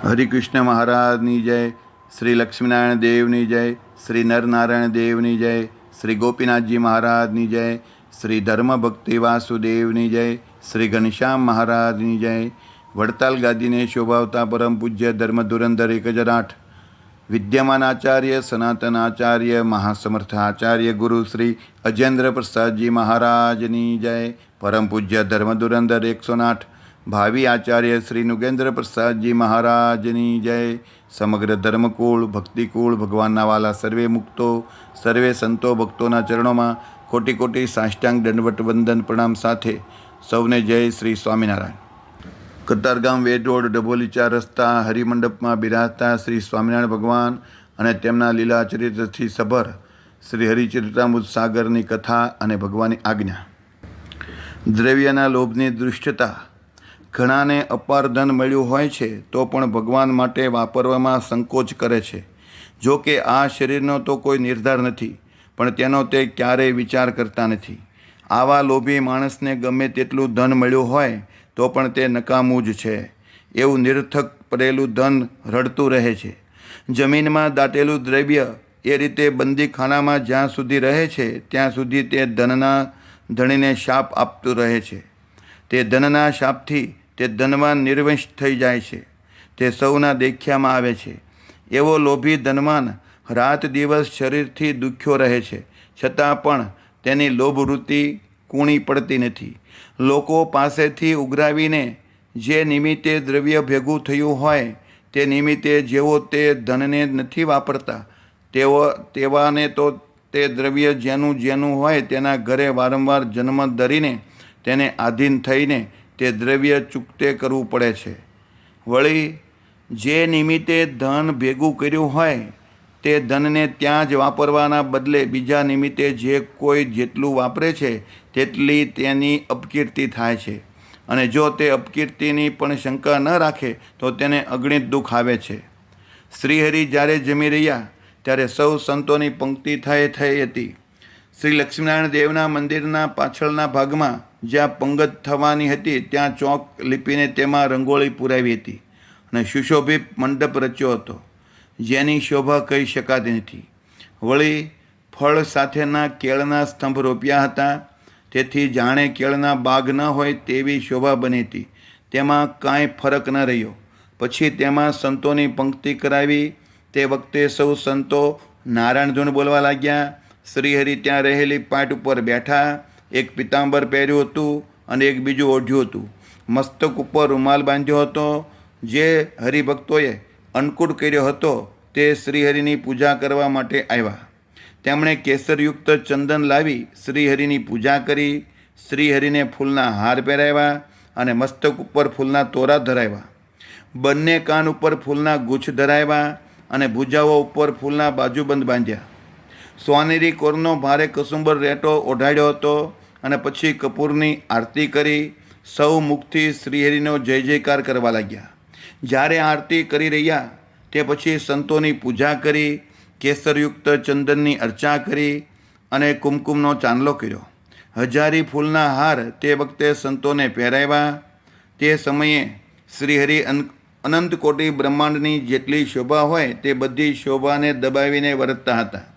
હરિકૃષ્ણ મહારાજની જય, શ્રી લક્ષ્મીનારાયણ દેવની જય, શ્રી નરનારાયણ દેવની જય, શ્રી ગોપીનાથજી મહારાજની જય, શ્રી ધર્મભક્તિ વાસુદેવની જય, શ્રી ઘનશ્યામ મહારાજની જય. વડતાલ ગાદીને શોભાવતા પરમ પૂજ્ય ધર્મ ધુરંધર 1008 વિદ્યમાન આચાર્ય સનાતન આચાર્ય મહાસમર્થ આચાર્ય ગુરુ શ્રી અજેન્દ્ર પ્રસાદજી મહારાજની જય. પરમ પૂજ્ય ધર્મ ધુરંધર 108 ભાવિ આચાર્ય શ્રી નુગેન્દ્ર પ્રસાદજી મહારાજની જય. સમગ્ર ધર્મકુળ ભક્તિકુળ ભગવાનના વાલા સર્વે મુક્તો સર્વે સંતો ભક્તોના ચરણોમાં કોટી કોટી સાષ્ટાંગ દંડવટ વંદન પ્રણામ સાથે સૌને જય શ્રી સ્વામિનારાયણ. કતારગામ વેડ રોડ ડભોલી 4 રસ્તા હરિમંડપમાં બિરાજતા શ્રી સ્વામિનારાયણ ભગવાન અને તેમના લીલા ચરિત્રથી સભર શ્રી હરિચરિત્રામૃત સાગરની કથા અને ભગવાનની આજ્ઞા. દ્રવ્યના લોભની દુષ્ટતા. ઘણાને અપાર ધન મળ્યું હોય છે તો પણ ભગવાન માટે વાપરવામાં સંકોચ કરે છે. જો કે આ શરીરનો તો કોઈ નિર્ધાર નથી, પણ તેનો તે ક્યારેય વિચાર કરતા નથી. આવા લોભી માણસને ગમે તેટલું ધન મળ્યું હોય તો પણ તે નકામું જ છે. એવું નિરર્થક પડેલું ધન રડતું રહે છે. જમીનમાં દાટેલું દ્રવ્ય એ રીતે બંદીખાનામાં જ્યાં સુધી રહે છે ત્યાં સુધી તે ધનના ધણીને શાપ આપતું રહે છે. તે ધનના શાપથી તે ધનવાન નિર્વંશ થઈ જાય છે. તે સૌના દેખ્યામાં આવે છે. એવો લોભી ધનવાન રાત દિવસ શરીરથી દુખ્યો રહે છે, છતાં પણ તેની લોભવૃત્તિ કૂણી પડતી નથી. લોકો પાસેથી ઉઘરાવીને જે નિમિત્તે દ્રવ્ય ભેગું થયું હોય તે નિમિત્તે જેવો તે ધનને નથી વાપરતા તેવાને તો તે દ્રવ્ય જેનું જેનું હોય તેના ઘરે વારંવાર જન્મ ધરીને તેને આધીન થઈને તે દ્રવ્ય ચૂકતે કરવું પડે છે. વળી જે નિમિત્તે ધન ભેગું કર્યું હોય તે ધનને ત્યાં જ વાપરવાના બદલે બીજા નિમિત્તે જે કોઈ જેટલું વાપરે છે તેટલી તેની અપકીર્તિ થાય છે. અને જો તે અપકીર્તિની પણ શંકા ન રાખે તો તેને અગણિત દુઃખ આવે છે. શ્રીહરિ જ્યારે જમી રહ્યા ત્યારે સૌ સંતોની પંક્તિ થઈ હતી. શ્રી લક્ષ્મીનારાયણ દેવના મંદિરના પાછળના ભાગમાં જ્યાં પંગત થવાની હતી ત્યાં ચોક લીપીને તેમાં રંગોળી પુરાવી હતી અને સુશોભિત મંડપ રચ્યો હતો, જેની શોભા કહી શકાતી નથી. વળી ફળ સાથેના કેળના સ્તંભ રોપ્યા હતા, તેથી જાણે કેળના બાગ ન હોય તેવી શોભા બની હતી. તેમાં કાંઈ ફરક ન રહ્યો. પછી તેમાં સંતોની પંક્તિ કરાવી. તે વખતે સૌ સંતો નારાયણ ધૂન બોલવા લાગ્યા. શ્રીહરિ ત્યાં રહેલી પાટ ઉપર બેઠા. એક પિતાંબર પહેર્યું હતું અને એક બીજું ઓઢ્યું હતું. મસ્તક ઉપર રૂમાલ બાંધ્યો હતો. જે હરિભક્તોએ અન્નકૂટ કર્યો હતો તે શ્રીહરિની પૂજા કરવા માટે આવ્યા. તેમણે કેસરયુક્ત ચંદન લાવી શ્રીહરિની પૂજા કરી. શ્રીહરિને ફૂલના હાર પહેરાવ્યા અને મસ્તક ઉપર ફૂલના તોરા ધરાવ્યા. બંને કાન ઉપર ફૂલના ગુચ્છ ધરાવ્યા અને ભુજાઓ ઉપર ફૂલના બાજુબંધ બાંધ્યા. સોનેરી કોરનો ભારે કસુંબર રેટો ઓઢાડ્યો હતો અને પછી કપૂરની આરતી કરી સૌ મુખથી શ્રીહરિનો જય જયકાર કરવા લાગ્યા. જ્યારે આરતી કરી રહ્યા તે પછી સંતોની પૂજા કરી, કેસરયુક્ત ચંદનની અર્ચા કરી અને કુમકુમનો ચાંદલો કર્યો. હજારી ફૂલના હાર તે વખતે સંતોને પહેરાવ્યા. તે સમયે શ્રીહરિ અનંત કોટી બ્રહ્માંડની જેટલી શોભા હોય તે બધી શોભાને દબાવીને વર્તતા હતા.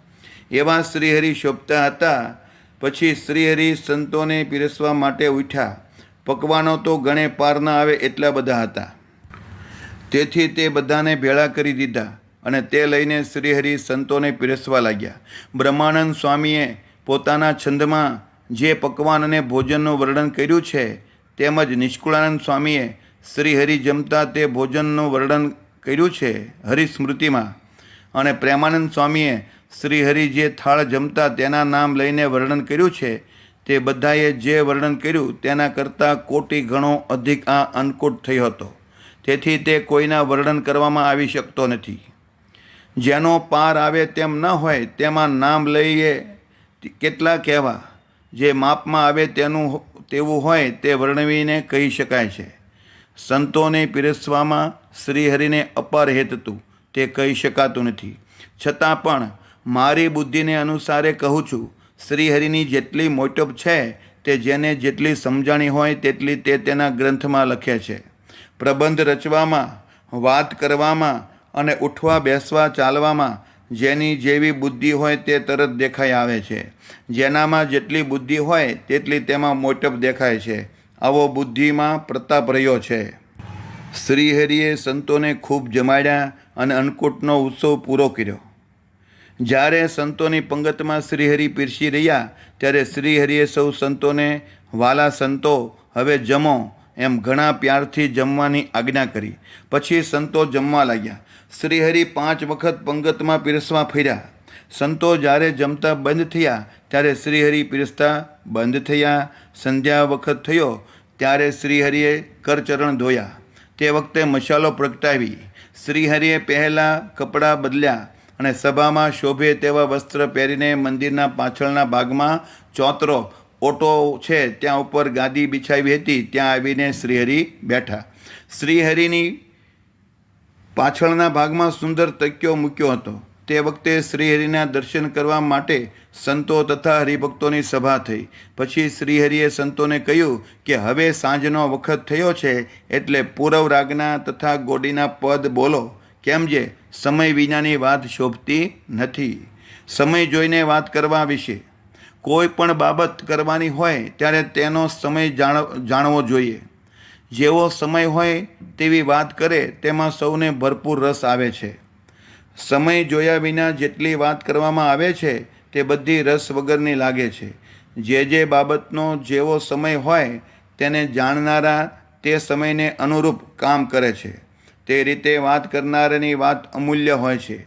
એવા શ્રીહરિ શોભતા હતા. પછી શ્રીહરિ સંતોને પીરસવા માટે ઉઠ્યા. પકવાનો તો ગણે પાર ન આવે એટલા બધા હતા. તેથી તે બધાને ભેળા કરી દીધા અને તે લઈને શ્રીહરિ સંતોને પીરસવા લાગ્યા. બ્રહ્માનંદ સ્વામીએ પોતાના છંદમાં જે પકવાન અને ભોજનનું વર્ણન કર્યું છે તેમજ નિષ્કુળાનંદ સ્વામીએ શ્રીહરિ જમતા તે ભોજનનું વર્ણન કર્યું છે હરિસ્મૃતિમાં. અને પ્રેમાનંદ સ્વામીએ શ્રીહરિ જે થાળ જમતા તેના નામ લઈને વર્ણન કર્યું છે. તે બધાએ જે વર્ણન કર્યું તેના કરતાં કોટી ગણો અધિક આ અન્નકૂટ થયો હતો. તેથી તે કોઈના વર્ણન કરવામાં આવી શકતો નથી. જેનો પાર આવે તેમ ન હોય તેમાં નામ લઈએ કેટલા કહેવા. જે માપમાં આવે તેવું હોય તે વર્ણવીને કહી શકાય છે. સંતોને પીરસવામાં શ્રીહરિને અપાર હેત હતું તે કહી શકાતું નથી. છતાં પણ મારી બુદ્ધિને અનુસારે કહું છું. શ્રીહરિની જેટલી મોટપ છે તે જેને જેટલી સમજાણી હોય તેટલી તે તેના ગ્રંથમાં લખે છે. પ્રબંધ રચવામાં વાત કરવામાં અને ઉઠવા બેસવા ચાલવામાં જેની જેવી બુદ્ધિ હોય તે તરત દેખાઈ આવે છે. જેનામાં જેટલી બુદ્ધિ હોય તેટલી તેમાં મોટપ દેખાય છે. આવો બુદ્ધિમાં પ્રતાપ રહ્યો છે. શ્રીહરિએ સંતોને ખૂબ જમાડ્યા અને અન્નકૂટનો ઉત્સવ પૂરો કર્યો. જ્યારે સંતોની પંગતમાં શ્રીહરિ પીરસી રહ્યા ત્યારે શ્રીહરિએ સૌ સંતોને, વાલા સંતો, હવે જમો એમ ઘણા પ્યારથી જમવાની આજ્ઞા કરી. પછી સંતો જમવા લાગ્યા. શ્રીહરિ 5 વખત પંગતમાં પીરસવા ફર્યા. સંતો જ્યારે જમતા બંધ થયા ત્યારે શ્રીહરિ પીરસતા બંધ થયા. સંધ્યા વખત થયો ત્યારે શ્રીહરિએ કરચરણ ધોયા. તે વખતે મશાલો પ્રગટાવી. શ્રીહરિએ પહેલાં કપડાં બદલ્યા અને સભામાં શોભે તેવા વસ્ત્ર પહેરીને મંદિરના પાછળના ભાગમાં ચોતરો ઓટો છે ત્યાં ઉપર ગાદી બિછાવી હતી. ત્યાં આવીને શ્રીહરિ બેઠા. શ્રીહરિની પાછળના ભાગમાં સુંદર તકિયો મૂક્યો હતો. તે વખતે શ્રીહરિના દર્શન કરવા માટે સંતો તથા હરિભક્તોની સભા થઈ. પછી શ્રીહરિએ સંતોને કહ્યું કે હવે સાંજનો વખત થયો છે એટલે પૂરવ રાગના તથા ગોડીના પદ બોલો. કેમ જે સમય વિનાની વાત શોભતી નથી. સમય જોઈને વાત કરવા વિશે. કોઈ પણ બાબત કરવાની હોય ત્યારે તેનો સમય જાણવો જોઈએ. જેવો સમય હોય તેવી વાત કરે તેમાં સૌને ભરપૂર રસ આવે છે. સમય જોયા વિના જેટલી વાત કરવામાં આવે છે તે બધી રસ વગરની લાગે છે. જે બાબતનો જેવો સમય હોય તેને જાણનારા તે સમયને અનુરૂપ કામ કરે છે. તે રીતે વાત કરનારાની વાત અમૂલ્ય હોય છે.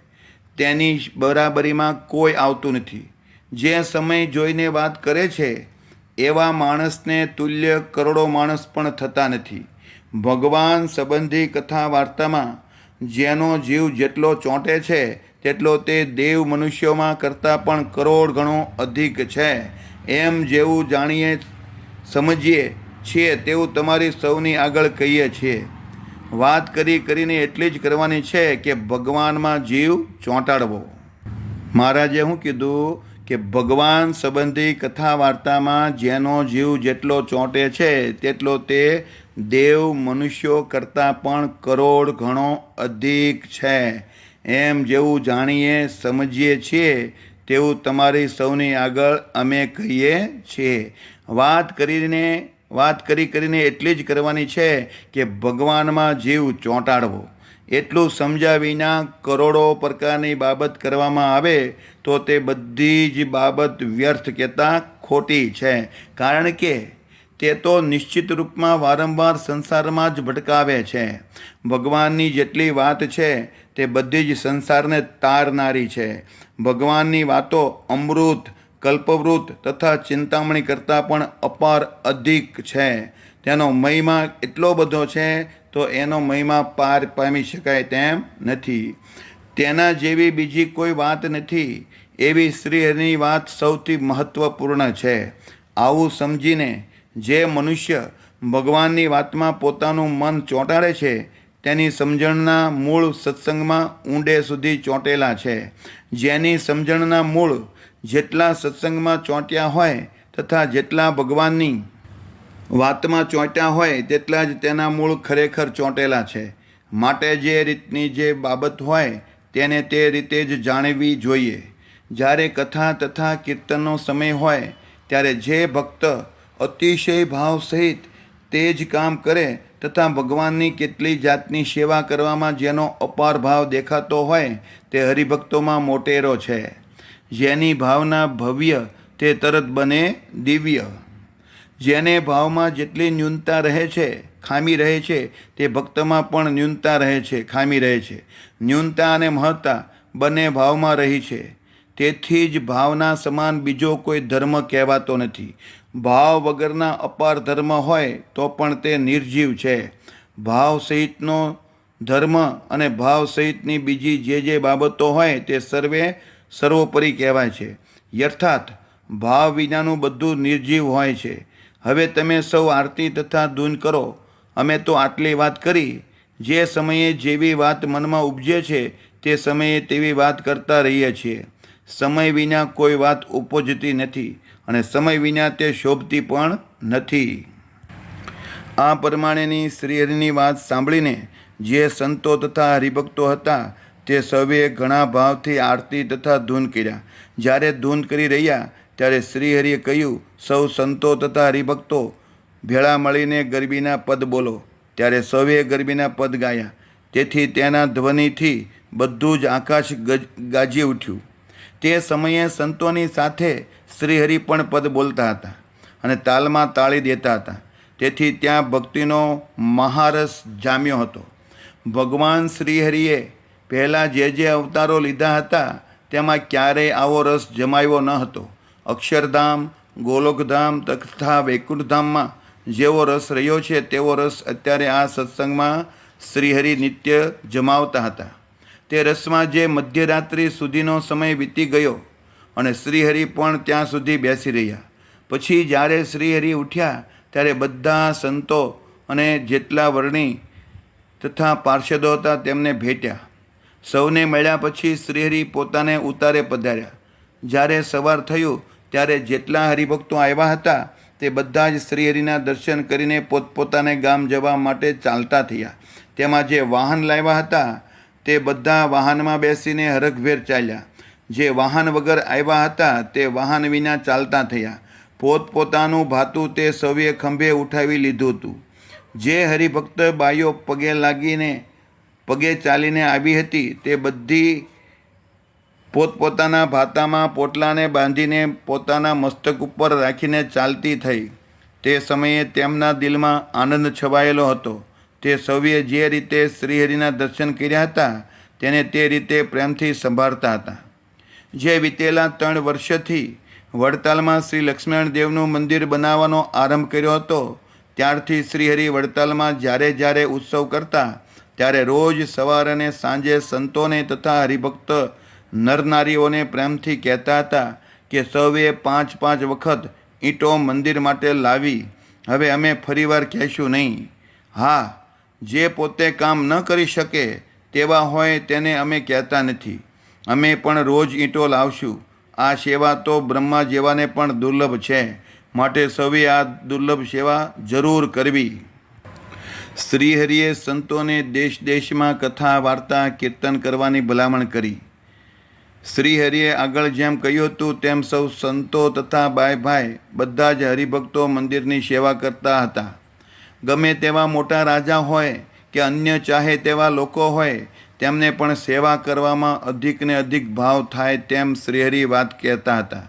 તેની બરાબરીમાં કોઈ આવતું નથી. જે સમય જોઈને વાત કરે છે એવા માણસને તુલ્ય કરોડો માણસ પણ થતા નથી. ભગવાન સંબંધી કથા વાર્તામાં જેનો જીવ જેટલો ચોંટે છે તેટલો તે દેવ મનુષ્યોમાં કરતાં પણ કરોડ ગણો અધિક છે. એમ જેવું જાણીએ સમજીએ છીએ તેવું તમારી સૌની આગળ કહીએ છીએ. વાત કરીને એટલી જ કરવાની છે કે ભગવાનમાં જીવ ચોંટાડવો. મહારાજે શું કીધું કે ભગવાન સંબંધી કથા વાર્તામાં જેનો જીવ જેટલો ચોંટે છે તેટલો તે દેવ મનુષ્યો કરતાં પણ કરોડ ગણો અધિક છે. એમ જેવું જાણીએ સમજીએ છીએ તેવું તમારી સૌની આગળ અમે કહીએ છીએ. વાત કરીને એટલી જ કરવાની છે કે ભગવાનમાં જીવ ચોંટાડવો. એટલું સમજ્યા વિના કરોડો પ્રકારની બાબત કરવામાં આવે તો તે બધી જ બાબત વ્યર્થ કહેતા ખોટી છે. કારણ કે તે તો નિશ્ચિત રૂપમાં વારંવાર સંસારમાં જ ભટકાવે છે. ભગવાનની જેટલી વાત છે તે બધી જ સંસારને તારનારી છે. ભગવાનની વાતો અમૃત, કલ્પવૃત તથા ચિંતામણી કરતાં પણ અપાર અધિક છે. તેનો મહિમા એટલો બધો છે તો એનો મહિમા પાર પામી શકાય તેમ નથી. તેના જેવી બીજી કોઈ વાત નથી. એવી શ્રીહરિની વાત સૌથી મહત્ત્વપૂર્ણ છે. આવું સમજીને જે મનુષ્ય ભગવાનની વાતમાં પોતાનું મન ચોંટાડે છે તેની સમજણના મૂળ સત્સંગમાં ઊંડે સુધી ચોંટેલા છે. જેની સમજણના મૂળ જેટલા સત્સંગમાં ચોંટ્યા હોય તથા જેટલા ભગવાનની વાતમાં ચોંટ્યા હોય તેટલા જ તેના મૂળ ખરેખર ચોંટેલા છે. માટે જે રીતની જે બાબત હોય તેને તે રીતે જ જાણવી જોઈએ. જ્યારે કથા તથા કીર્તનનો સમય હોય ત્યારે જે ભક્ત અતિશય ભાવ સહિત તે જ કામ કરે તથા ભગવાનની કેટલી જાતની સેવા કરવામાં જેનો અપાર ભાવ દેખાતો હોય તે હરિભક્તોમાં મોટેરો છે. જેની ભાવના ભવ્ય તે તરત બને દિવ્ય. જેને ભાવમાં જેટલી ન્યૂનતા રહે છે, ખામી રહે છે, તે ભક્તમાં પણ ન્યૂનતા રહે છે, ખામી રહે છે. ન્યૂનતા અને મહત્તા બંને ભાવમાં રહી છે. તેથી જ ભાવના સમાન બીજો કોઈ ધર્મ કહેવાતો નથી. ભાવ વગરના અપાર ધર્મ હોય તો પણ તે નિર્જીવ છે. ભાવ સહિતનો ધર્મ અને ભાવ સહિતની બીજી જે બાબતો હોય તે સર્વોપરી કહેવાય છે. યથાર્થ ભાવ વિનાનું બધું નિર્જીવ હોય છે. હવે તમે સૌ આરતી તથા ધૂન કરો. અમે તો આટલી વાત કરી. જે સમયે જેવી વાત મનમાં ઉપજે છે તે સમયે તેવી વાત કરતા રહીએ છીએ. સમય વિના કોઈ વાત ઉપજતી નથી અને સમય વિના તે શોભતી પણ નથી. આ પ્રમાણેની શ્રીહરિની વાત સાંભળીને જે સંતો તથા હરિભક્તો હતા તે સૌએ ઘણા ભાવથી આરતી તથા ધૂન કર્યા. જ્યારે ધૂન કરી રહ્યા ત્યારે શ્રીહરિએ કહ્યું, સૌ સંતો તથા હરિભક્તો ભેળા મળીને ગરબીના પદ બોલો. ત્યારે સૌએ ગરબીના પદ ગાયા. તેથી તેના ધ્વનિથી બધું જ આકાશ ગાજી ઉઠ્યું. તે સમયે સંતોની સાથે શ્રીહરિ પણ પદ બોલતા હતા અને તાલમાં તાળી દેતા હતા. તેથી ત્યાં ભક્તિનો મહારસ જામ્યો હતો. ભગવાન શ્રીહરિએ પહેલાં જે અવતારો લીધા હતા તેમાં ક્યારેય આવો રસ જમાવ્યો ન હતો. અક્ષરધામ, ગોલોકધામ તથા વૈકુંઠધામમાં જેવો રસ રહ્યો છે તેવો રસ અત્યારે આ સત્સંગમાં શ્રીહરિ નિત્ય જમાવતા હતા. તે રસમાં જે મધ્યરાત્રિ સુધીનો સમય વીતી ગયો અને શ્રીહરિ પણ ત્યાં સુધી બેસી રહ્યા. પછી જ્યારે શ્રીહરિ ઉઠ્યા ત્યારે બધા સંતો અને જેટલા વર્ણી તથા પાર્ષદો હતા તેમને ભેટ્યા. સૌને મળ્યા પછી શ્રીહરિ પોતાને ઉતારે પધાર્યા. જ્યારે સવાર થયું ત્યારે જેટલા હરિભક્તો આવ્યા હતા તે બધા જ શ્રીહરિના દર્શન કરીને પોતપોતાને ગામ જવા માટે ચાલતા થયા. તેમાં જે વાહન લાવ્યા હતા તે બધા વાહનમાં બેસીને હરખભેર ચાલ્યા. જે વાહન વગર આવ્યા હતા તે વાહન વિના ચાલતા થયા. પોતપોતાનું ભાતું તે સૌએ ખંભે ઉઠાવી લીધું હતું. જે હરિભક્ત બાઈઓ પગે ચાલીને આવી હતી તે બધી પોતપોતાના ભાતામાં પોટલાને બાંધીને પોતાના મસ્તક ઉપર રાખીને ચાલતી થઈ. તે સમયે તેમના દિલમાં આનંદ છવાયેલો હતો. તે સૌએ જે રીતે શ્રીહરિના દર્શન કર્યા હતા તેને તે રીતે પ્રેમથી સંભાળતા હતા. જે વીતેલા 3 વર્ષથી વડતાલમાં શ્રી લક્ષ્મીનારાયણ દેવનું મંદિર બનાવવાનો આરંભ કર્યો હતો ત્યારથી શ્રીહરિ વડતાલમાં જ્યારે ઉત્સવ કરતા ત્યારે રોજ સવાર અને સાંજે સંતોને તથા હરિભક્ત નરનારીઓને પ્રેમથી કહેતા હતા કે સૌએ 5 વખત ઈંટો મંદિર માટે લાવી. હવે અમે ફરીવાર કહેશું નહીં. હા, જે પોતે કામ ન કરી શકે તેવા હોય તેને અમે કહેતા નથી. અમે પણ રોજ ઈંટો લાવશું. આ સેવા તો બ્રહ્મા જેવાને પણ દુર્લભ છે. માટે સૌએ આ દુર્લભ સેવા જરૂર કરવી. શ્રીહરિએ સંતોને દેશ દેશમાં કથા વાર્તા કીર્તન કરવાની ભલામણ કરી. શ્રીહરિએ આગળ જેમ કહ્યું હતું તેમ સૌ સંતો તથા ભાઈ બધા જ હરિભક્તો મંદિરની સેવા કરતા હતા. ગમે તેવા મોટા રાજા હોય કે અન્ય ચાહે તેવા લોકો હોય તેમને પણ સેવા કરવામાં અધિક ને અધિક ભાવ થાય તેમ શ્રીહરિ વાત કહેતા હતા.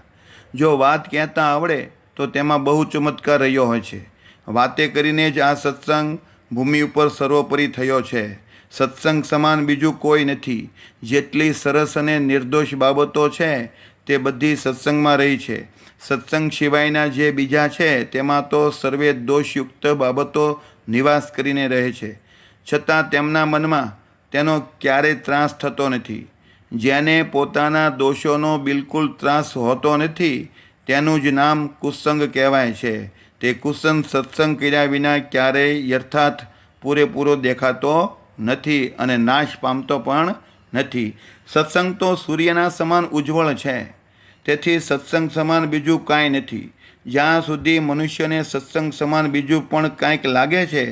જો વાત કહેતા આવડે તો તેમાં બહુ ચમત્કાર રહ્યો હોય છે. વાતે કરીને જ આ સત્સંગ ભૂમિ ઉપર સર્વોપરી થયો છે. સત્સંગ સમાન બીજું કોઈ નથી. જેટલી સરસ અને નિર્દોષ બાબતો છે તે બધી સત્સંગમાં રહી છે. સત્સંગ સિવાયના જે બીજા છે તેમાં તો સર્વે દોષયુક્ત બાબતો નિવાસ કરીને રહે છે. છતાં તેમના મનમાં તેનો ક્યારેય ત્રાસ થતો નથી. જેને પોતાના દોષોનો બિલકુલ ત્રાસ હોતો નથી તેનું જ નામ કુસંગ કહેવાય છે. તે કુસંગ સત્સંગ કર્યા વિના ક્યારેય યથાર્થ પૂરેપૂરો દેખાતો નથી અને નાશ પામતો પણ નથી. સત્સંગ તો સૂર્યના સમાન ઉજ્જવળ છે. તેથી સત્સંગ સમાન બીજું કાંઈ નથી. જ્યાં સુધી મનુષ્યને સત્સંગ સમાન બીજું પણ કાંઈક લાગે છે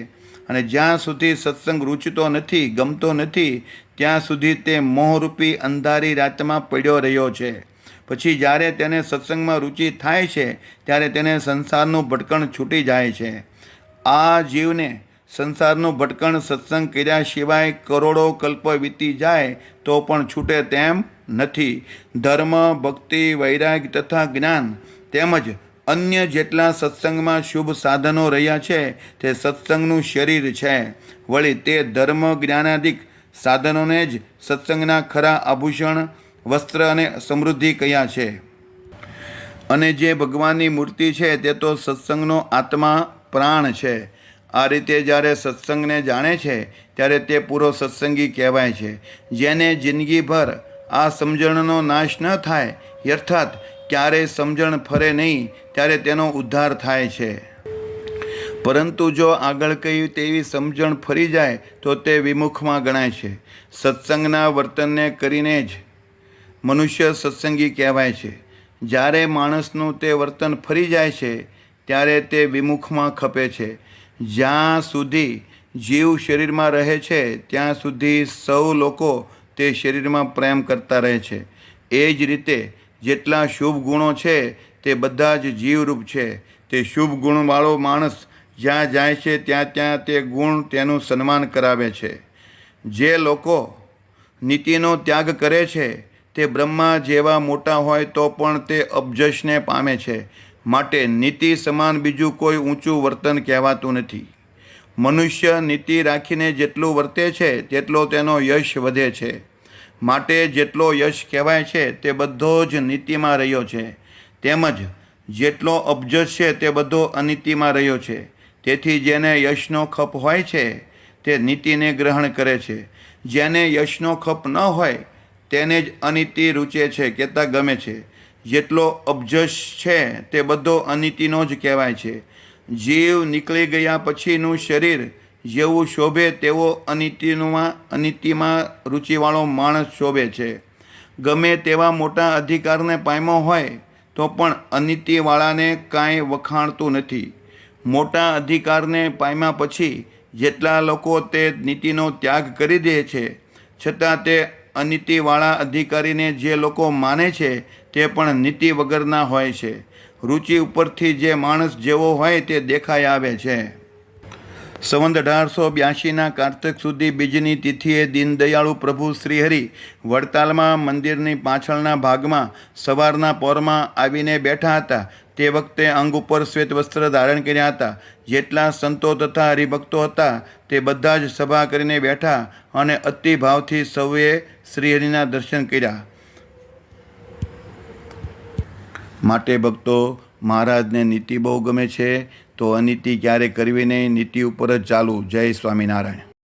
અને જ્યાં સુધી સત્સંગ રૂચતો નથી, ગમતો નથી, ત્યાં સુધી તે મોહરૂપી અંધારી રાતમાં પડ્યો રહ્યો છે. પછી જ્યારે તેને સત્સંગમાં રુચિ થાય છે ત્યારે તેને સંસારનું ભટકણ છૂટી જાય છે. આ જીવને સંસારનું ભટકણ સત્સંગ કર્યા સિવાય કરોડો કલ્પ વીતી જાય તો પણ છૂટે તેમ નથી. ધર્મ, ભક્તિ, વૈરાગ્ય તથા જ્ઞાન તેમજ અન્ય જેટલા સત્સંગમાં શુભ સાધનો રહ્યા છે તે સત્સંગનું શરીર છે. વળી તે ધર્મ જ્ઞાનાદિક સાધનોને જ સત્સંગના ખરા આભૂષણ, વસ્ત્ર અને સમૃદ્ધિ કહ્યા છે. અને જે ભગવાનની મૂર્તિ છે તે તો સત્સંગનો આત્મા પ્રાણ છે. આ રીતે જ્યારે સત્સંગને જાણે છે ત્યારે તે પૂરો સત્સંગી કહેવાય છે. જેને જિંદગીભર આ સમજણનો નાશ ન થાય, અર્થાત ક્યારેય સમજણ ફરે નહીં, ત્યારે તેનો ઉદ્ધાર થાય છે. પરંતુ જો આગળ કહ્યું તેવી સમજણ ફરી જાય તો તે વિમુખમાં ગણાય છે. સત્સંગના વર્તનને કરીને જ મનુષ્ય સત્સંગી કહેવાય છે. જ્યારે માણસનું તે વર્તન ફરી જાય છે ત્યારે તે વિમુખમાં ખપે છે. જ્યાં સુધી જીવ શરીરમાં રહે છે ત્યાં સુધી સૌ લોકો તે શરીરમાં પ્રેમ કરતા રહે છે. એ જ રીતે જેટલા શુભ ગુણો છે તે બધા જ જીવરૂપ છે. તે શુભ ગુણવાળો માણસ જ્યાં જાય છે ત્યાં ત્યાં તે ગુણ તેનું સન્માન કરાવે છે. જે લોકો નીતિનો ત્યાગ કરે છે તે બ્રહ્મા જેવા મોટા હોય તો પણ તે અબજશને પામે છે. માટે નીતિ સમાન બીજું કોઈ ઊંચું વર્તન કહેવાતું નથી. મનુષ્ય નીતિ રાખીને જેટલું વર્તે છે તેટલો તેનો યશ વધે છે. માટે જેટલો યશ કહેવાય છે તે બધો જ નીતિમાં રહ્યો છે. તેમજ જેટલો અબજશ છે તે બધો અનીતિમાં રહ્યો છે. તેથી જેને યશનો ખપ હોય છે તે નીતિને ગ્રહણ કરે છે. જેને યશનો ખપ ન હોય તેને જ અનીતિ રૂચે છે, કહેતા ગમે છે. જેટલો અબજશ છે તે બધો અનીતિનો જ કહેવાય છે. જીવ નીકળી ગયા પછીનું શરીર જેવું શોભે તેવો અનીતિમાં રૂચિવાળો માણસ શોભે છે. ગમે તેવા મોટા અધિકારને પામ્યો હોય તો પણ અનીતિવાળાને કાંઈ વખાણતું નથી. મોટા અધિકારને પામ્યા પછી જેટલા લોકો તે નીતિનો ત્યાગ કરી દે છે છતાં તે અનીતિવાળા અધિકારીને જે લોકો માને છે તે પણ નીતિ વગરના હોય છે. રૂચિ ઉપરથી જે માણસ જેવો હોય તે દેખાઈ આવે છે. સંવત 1882ના કારતક સુધી બીજની તિથિએ દીનદયાળુ પ્રભુ શ્રીહરિ વડતાલમાં મંદિરની પાછળના ભાગમાં સવારના પહોરમાં આવીને બેઠા હતા. તે વખતે અંગ ઉપર શ્વેત વસ્ત્ર ધારણ કર્યા હતા. જેટલા સંતો તથા હરિભક્તો હતા તે બધા જ સભા કરીને બેઠા અને અતિ ભાવથી સૌએ શ્રીહરિના દર્શન કર્યા. માટે ભક્તો, મહારાજને નીતિ બહુ ગમે છે તો અનીતિ ક્યારે કરવી નહીં, નીતિ ઉપર જ ચાલવું. જય સ્વામિનારાયણ.